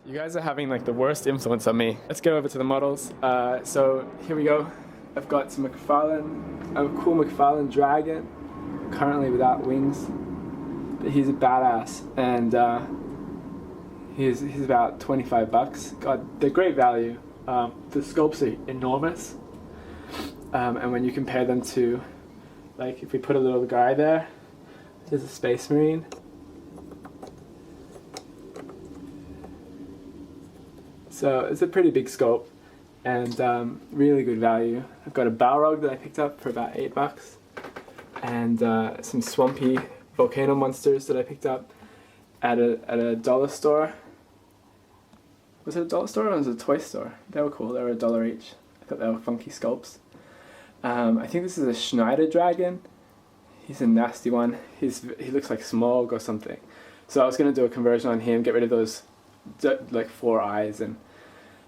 You guys are having like the worst influence on me. Let's get over to the models. So here we go. I've got some McFarlane, a cool McFarlane Dragon, currently without wings, but he's a badass, and he's about 25 bucks. God, they're great value. The sculpts are enormous, and when you compare them to, like, if we put a little guy there, there's a Space Marine. So it's a pretty big sculpt and really good value. I've got a Balrog that I picked up for about 8 bucks, and some swampy volcano monsters that I picked up at a dollar store. Was it a dollar store or was it a toy store? They were cool. They were $1 each. I thought they were funky sculpts. I think this is a Schneider Dragon. He's a nasty one. He looks like Smaug or something. So I was going to do a conversion on him, get rid of those like 4 eyes and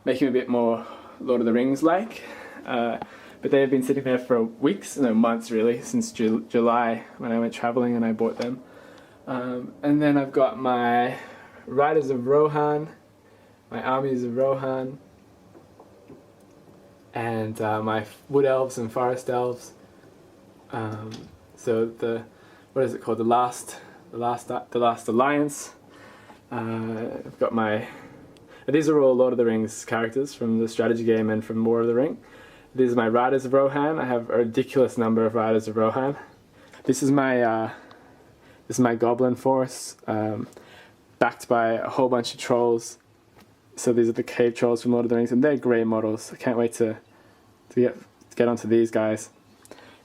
make him a bit more Lord of the Rings like. But they have been sitting there for weeks, no, months really, since July when I went traveling and I bought them. And then I've got my Riders of Rohan, my Armies of Rohan, and my Wood Elves and Forest Elves. So what is it called? The Last Alliance. I've got my. These are all Lord of the Rings characters from the strategy game and from War of the Ring. These are my Riders of Rohan. I have a ridiculous number of Riders of Rohan. This is my Goblin Force, backed by a whole bunch of trolls. So these are the cave trolls from Lord of the Rings, and they're great models. I can't wait to get onto these guys.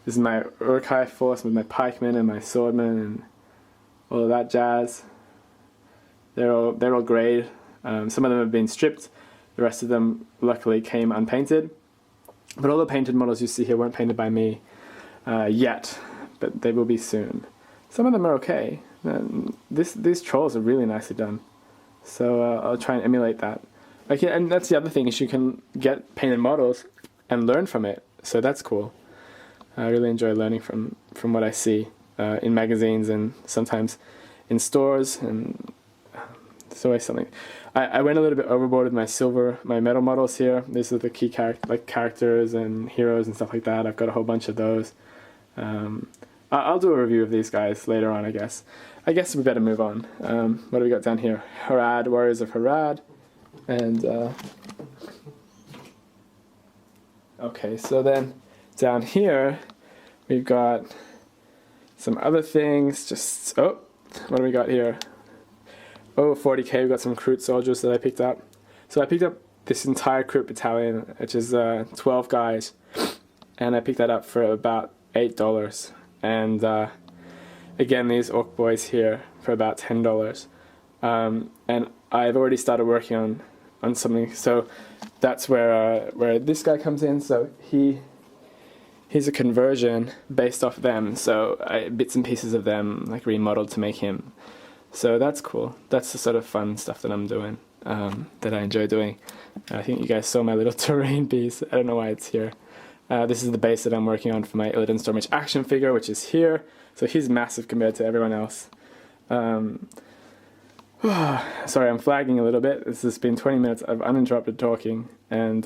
This is my Uruk-hai Force with my pikemen and my swordmen and all of that jazz. They're all great. Some of them have been stripped. The rest of them luckily came unpainted. But all the painted models you see here weren't painted by me yet, but they will be soon. Some of them are okay. These trolls are really nicely done. So I'll try and emulate that. Okay, and that's the other thing, is you can get painted models and learn from it. So that's cool. I really enjoy learning from what I see in magazines and sometimes in stores, and it's always something. I went a little bit overboard with my metal models here. These are the key characters and heroes and stuff like that. I've got a whole bunch of those. I'll do a review of these guys later on, I guess. I guess we better move on. What do we got down here? Harad, Warriors of Harad. And, okay, so then down here, we've got some other things. Oh, what do we got here? Oh, 40k, we've got some Kroot soldiers that I picked up. So I picked up this entire Kroot battalion, which is 12 guys. And I picked that up for about $8. And again, these orc boys here for about $10. And I've already started working on something. So that's where this guy comes in. So he's a conversion based off them. So bits and pieces of them like remodeled to make him. So that's cool. That's the sort of fun stuff that I'm doing, that I enjoy doing. I think you guys saw my little terrain piece. I don't know why it's here. This is the base that I'm working on for my Illidan Stormwitch action figure, which is here. So he's massive compared to everyone else. Sorry, I'm flagging a little bit. This has been 20 minutes of uninterrupted talking, and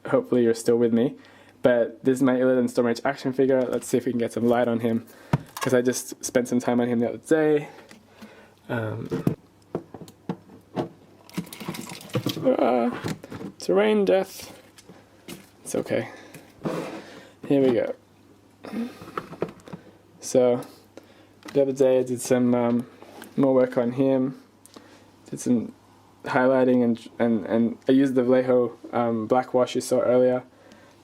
hopefully you're still with me. But this is my Illidan Stormwitch action figure. Let's see if we can get some light on him, because I just spent some time on him the other day. Terrain death. It's okay. Here we go. So the other day I did some more work on him. Did some highlighting and I used the Vallejo black wash you saw earlier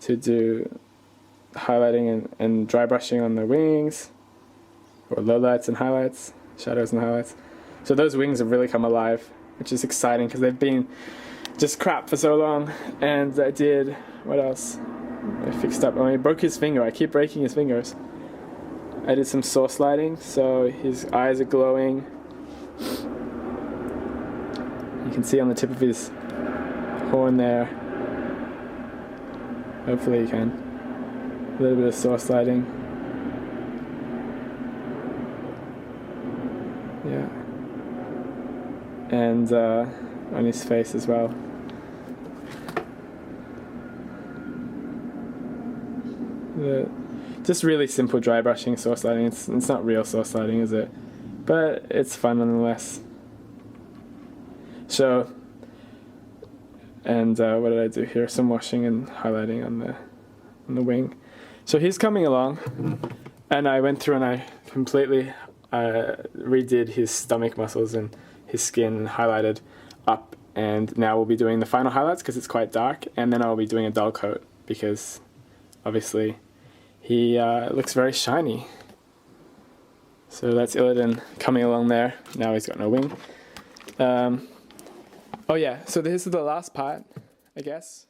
to do highlighting and dry brushing on the wings, or lowlights and highlights, shadows and highlights. So those wings have really come alive, which is exciting because they've been just crap for so long. And I did, what else? I fixed up, I broke his finger. I keep breaking his fingers. I did some source lighting, so his eyes are glowing. You can see on the tip of his horn there. Hopefully you can. A little bit of source lighting. Yeah. And on his face as well. Just really simple dry brushing, source lighting. It's not real source lighting, is it? But it's fun nonetheless. So, and what did I do here? Some washing and highlighting on the wing. So he's coming along, and I went through and I completely redid his stomach muscles and his skin and highlighted up. And now we'll be doing the final highlights because it's quite dark, and then I'll be doing a dull coat because obviously he looks very shiny. So that's Illidan coming along there. Now he's got no wing. Oh yeah, so this is the last part, I guess.